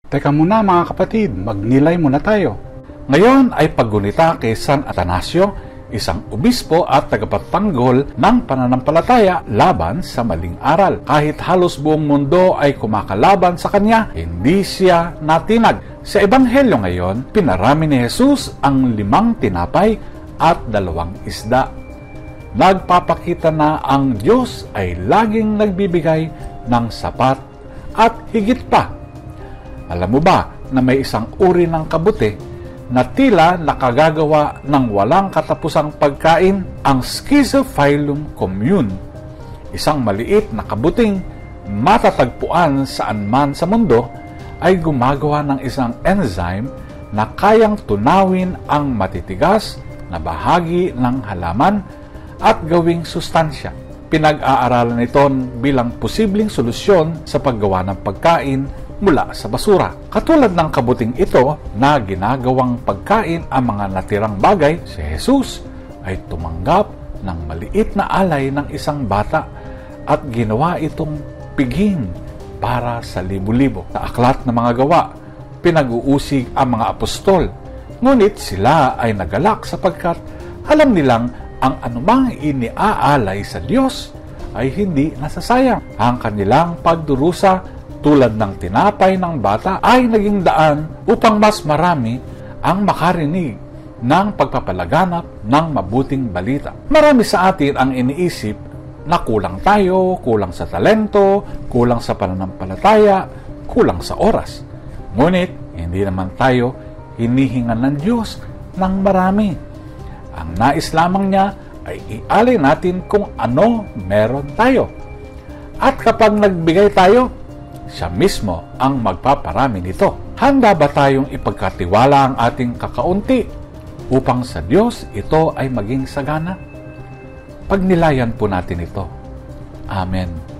Teka muna mga kapatid, magnilay muna tayo. Ngayon ay paggunita kay San Atanasio, isang obispo at tagapagtanggol ng pananampalataya laban sa maling aral. Kahit halos buong mundo ay kumakalaban sa kanya, hindi siya natinag. Sa Ebanghelyo ngayon, pinarami ni Jesus ang 5 tinapay at 2 isda. Nagpapakita na ang Diyos ay laging nagbibigay ng sapat at higit pa. Alam mo ba na may isang uri ng kabuti na tila nakagagawa ng walang katapusang pagkain, ang Schizophilum commune, isang maliit na kabuting matatagpuan saan man sa mundo, ay gumagawa ng isang enzyme na kayang tunawin ang matitigas na bahagi ng halaman at gawing sustansya. Pinag-aaralan ito bilang posibleng solusyon sa paggawa ng pagkain mula sa basura. Katulad ng kabuting ito na ginagawang pagkain ang mga natirang bagay, si Jesus ay tumanggap ng maliit na alay ng isang bata at ginawa itong piging para sa libo-libo. Sa aklat ng mga gawa, pinag-uusig ang mga apostol, ngunit sila ay nagalak sapagkat alam nilang ang anumang iniaalay sa Diyos ay hindi nasasayang. Ang kanilang pagdurusa tulad ng tinapay ng bata ay naging daan upang mas marami ang makarinig ng pagpapalaganap ng mabuting balita. Marami sa atin ang iniisip na kulang tayo, kulang sa talento, kulang sa pananampalataya, kulang sa oras. Ngunit, hindi naman tayo hinihingan ng Diyos ng marami. Ang nais lamang niya ay ialay natin kung ano meron tayo. At kapag nagbigay tayo, siya mismo ang magpaparami nito. Handa ba tayong ipagkatiwala ang ating kakaunti upang sa Diyos ito ay maging sagana? Pagnilayan po natin ito. Amen.